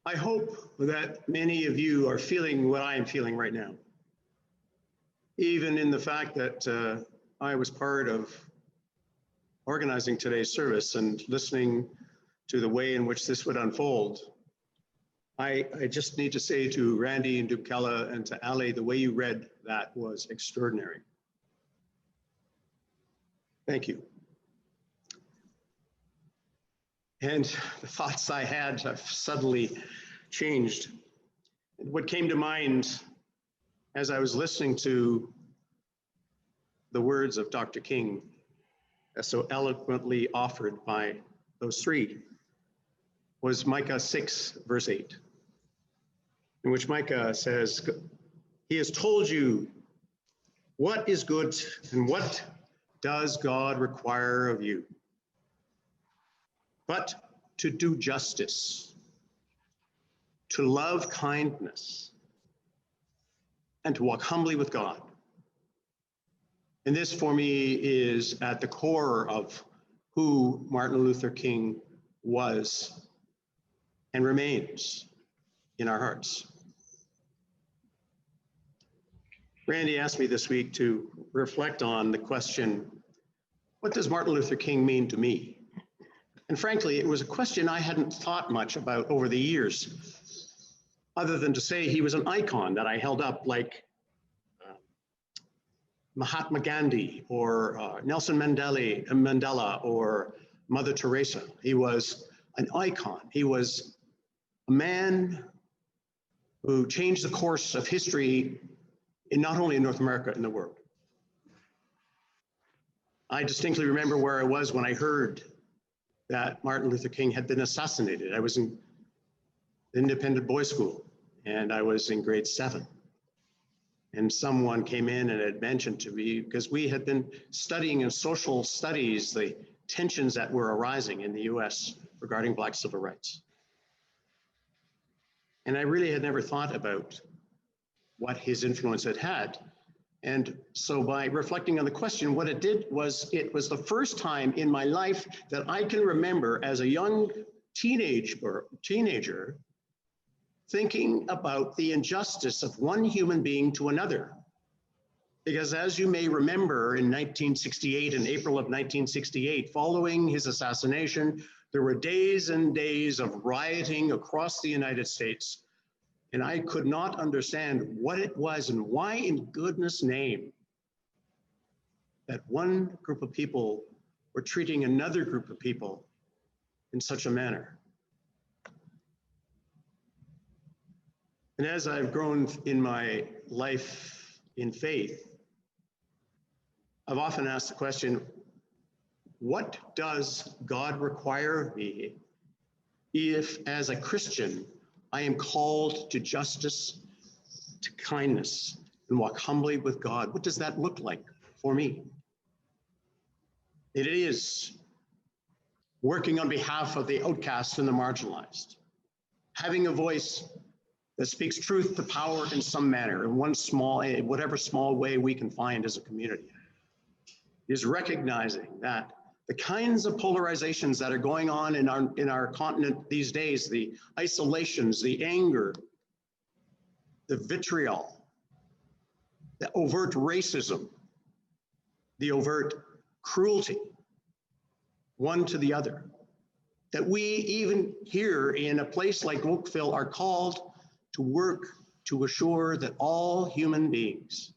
I hope that many of you are feeling what I am feeling right now, even in the fact that I was part of organizing today's service and listening to the way in which this would unfold. I just need to say to Randy and Dubkella and to Ali, the way you read that was extraordinary. Thank you. And the thoughts I had have suddenly changed. What came to mind as I was listening to the words of Dr. King, as so eloquently offered by those three, was Micah 6, verse 8, in which Micah says, "He has told you what is good and what does God require of you, but to do justice, to love kindness, and to walk humbly with God." And this for me is at the core of who Martin Luther King was and remains in our hearts. Randy asked me this week to reflect on the question, what does Martin Luther King mean to me? And frankly, it was a question I hadn't thought much about over the years, other than to say he was an icon that I held up like Mahatma Gandhi or Nelson Mandela or Mother Teresa. He was an icon. He was a man who changed the course of history in not only in North America, in the world. I distinctly remember where I was when I heard that Martin Luther King had been assassinated. I was in independent boys' school and I was in grade 7. And someone came in and had mentioned to me, because we had been studying in social studies the tensions that were arising in the US regarding Black civil rights. And I really had never thought about what his influence had had. And so by reflecting on the question, what it did was, it was the first time in my life that I can remember as a young teenager thinking about the injustice of one human being to another. Because as you may remember, in 1968, in April of 1968, following his assassination, there were days and days of rioting across the United States. And I could not understand what it was and why in goodness name that one group of people were treating another group of people in such a manner. And as I've grown in my life in faith, I've often asked the question, what does God require of me if, as a Christian, I am called to justice, to kindness, and walk humbly with God? What does that look like for me? It is working on behalf of the outcast and the marginalized, having a voice that speaks truth to power in some manner, in whatever small way we can find as a community. It is recognizing that the kinds of polarizations that are going on in our continent these days, the isolations, the anger, the vitriol, the overt racism, the overt cruelty, one to the other, that we even here in a place like Oakville are called to work to assure that all human beings,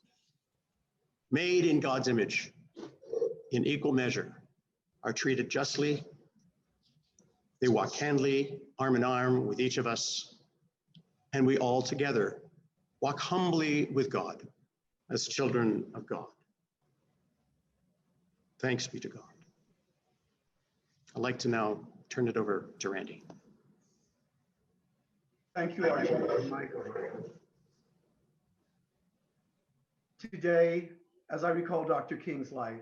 made in God's image, in equal measure, are treated justly. They walk handily, arm in arm with each of us, and we all together walk humbly with God as children of God. Thanks be to God. I'd like to now turn it over to Randy. Thank you, Archbishop Michael. Today, as I recall Dr. King's life,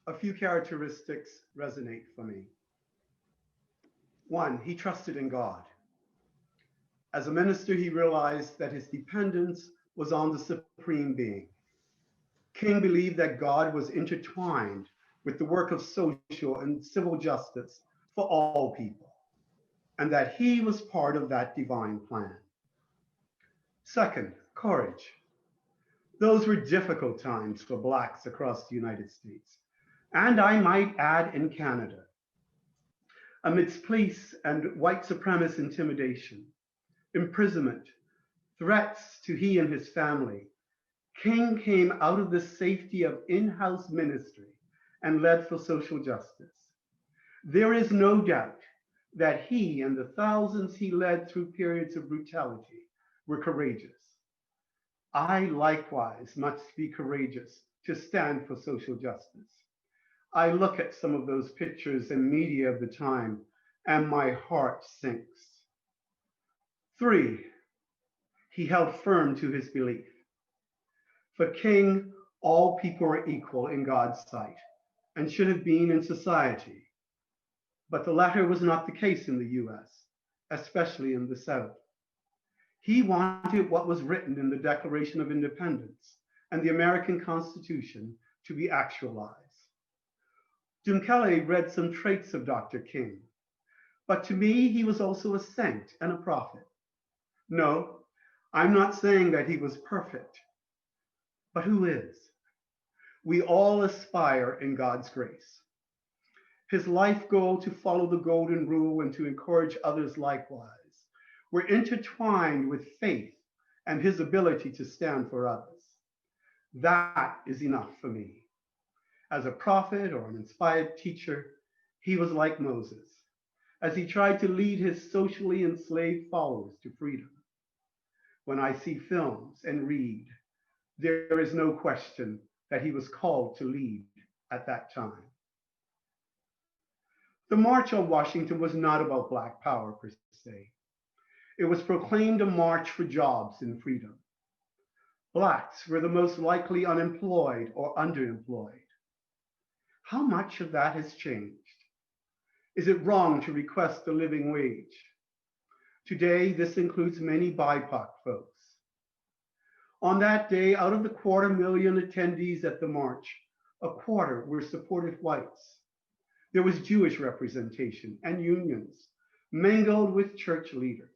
a few characteristics resonate for me. One, he trusted in God. As a minister, he realized that his dependence was on the supreme being. King believed that God was intertwined with the work of social and civil justice for all people. and that he was part of that divine plan. Second, courage. Those were difficult times for Blacks across the United States, and I might add in Canada. Amidst police and white supremacist intimidation, imprisonment, threats to he and his family, King came out of the safety of in-house ministry and led for social justice. There is no doubt that he and the thousands he led through periods of brutality were courageous. I likewise must be courageous to stand for social justice. I look at some of those pictures and media of the time, and my heart sinks. 3, he held firm to his belief. For King, all people are equal in God's sight and should have been in society. But the latter was not the case in the US, especially in the South. He wanted what was written in the Declaration of Independence and the American Constitution to be actualized. Dunkele read some traits of Dr. King, but to me, he was also a saint and a prophet. No, I'm not saying that he was perfect, but who is? We all aspire in God's grace. His life goal to follow the golden rule and to encourage others likewise were intertwined with faith and his ability to stand for others. That is enough for me. As a prophet or an inspired teacher, he was like Moses, as he tried to lead his socially enslaved followers to freedom. When I see films and read, there is no question that he was called to lead at that time. The March on Washington was not about Black power per se. It was proclaimed a march for jobs and freedom. Blacks were the most likely unemployed or underemployed. How much of that has changed? Is it wrong to request a living wage? Today, this includes many BIPOC folks. On that day, out of the 250,000 attendees at the march, a quarter were supportive whites. There was Jewish representation and unions mingled with church leaders.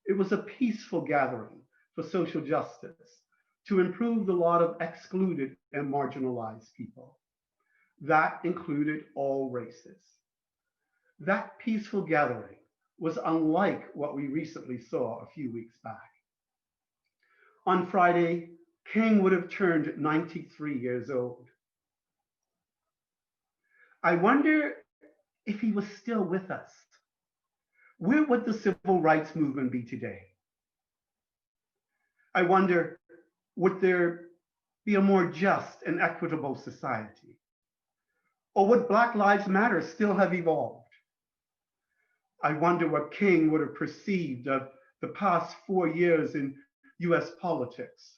It was a peaceful gathering for social justice to improve the lot of excluded and marginalized people. That included all races. That peaceful gathering was unlike what we recently saw a few weeks back. On Friday, King would have turned 93 years old. I wonder if he was still with us. Where would the civil rights movement be today? I wonder, would there be a more just and equitable society? Or would Black Lives Matter still have evolved? I wonder what King would have perceived of the past 4 years in US politics.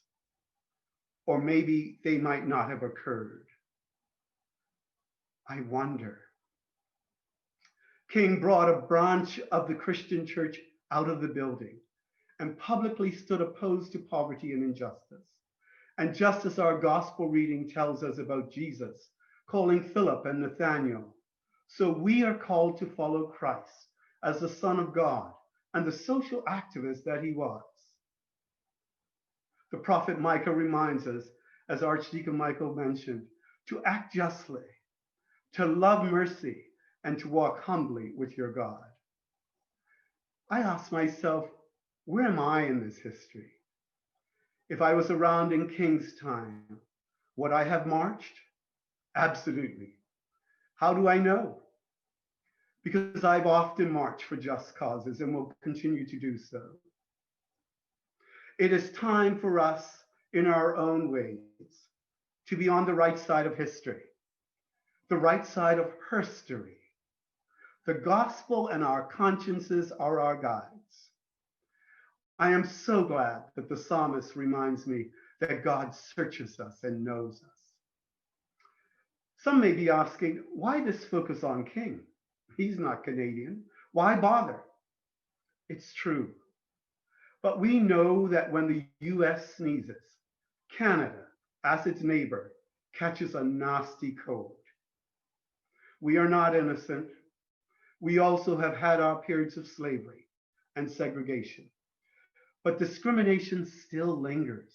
Or maybe they might not have occurred. I wonder. King brought a branch of the Christian church out of the building and publicly stood opposed to poverty and injustice. And just as our gospel reading tells us about Jesus calling Philip and Nathanael, so we are called to follow Christ as the Son of God and the social activist that he was. The prophet Micah reminds us, as Archdeacon Michael mentioned, to act justly, to love mercy, and to walk humbly with your God. I ask myself, where am I in this history? If I was around in King's time, would I have marched? Absolutely. How do I know? Because I've often marched for just causes and will continue to do so. It is time for us, in our own ways, to be on the right side of history, the right side of herstory. The gospel and our consciences are our guides. I am so glad that the psalmist reminds me that God searches us and knows us. Some may be asking, why this focus on King? He's not Canadian. Why bother? It's true. But we know that when the US sneezes, Canada, as its neighbor, catches a nasty cold. We are not innocent. We also have had our periods of slavery and segregation, but discrimination still lingers.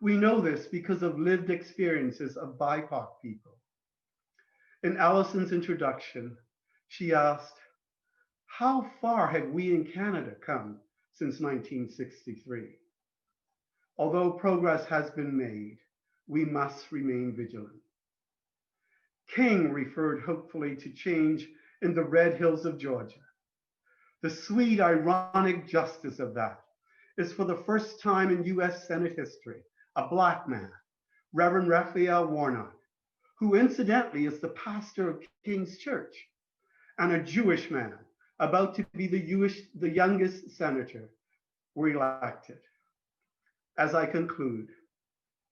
We know this because of lived experiences of BIPOC people. In Allison's introduction, she asked, how far have we in Canada come since 1963? Although progress has been made, we must remain vigilant. King referred hopefully to change in the Red Hills of Georgia. The sweet, ironic justice of that is for the first time in US Senate history, a Black man, Reverend Raphael Warnock, who incidentally is the pastor of King's Church, and a Jewish man about to be the youngest senator, were elected. As I conclude,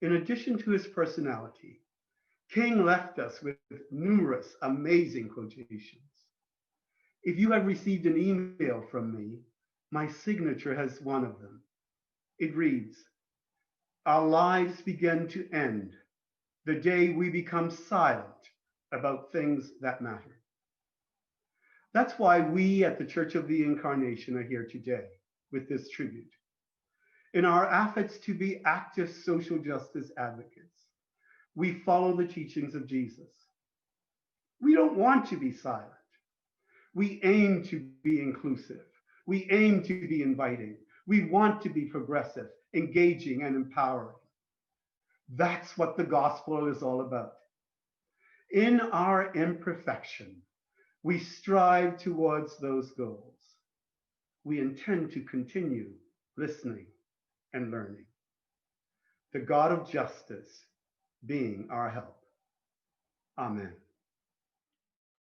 in addition to his personality, King left us with numerous amazing quotations. If you have received an email from me, my signature has one of them. It reads, our lives begin to end the day we become silent about things that matter. That's why we at the Church of the Incarnation are here today with this tribute. In our efforts to be active social justice advocates, we follow the teachings of Jesus. We don't want to be silent. We aim to be inclusive. We aim to be inviting. We want to be progressive, engaging, and empowering. That's what the gospel is all about. In our imperfection, we strive towards those goals. We intend to continue listening and learning. The God of justice being our help. Amen.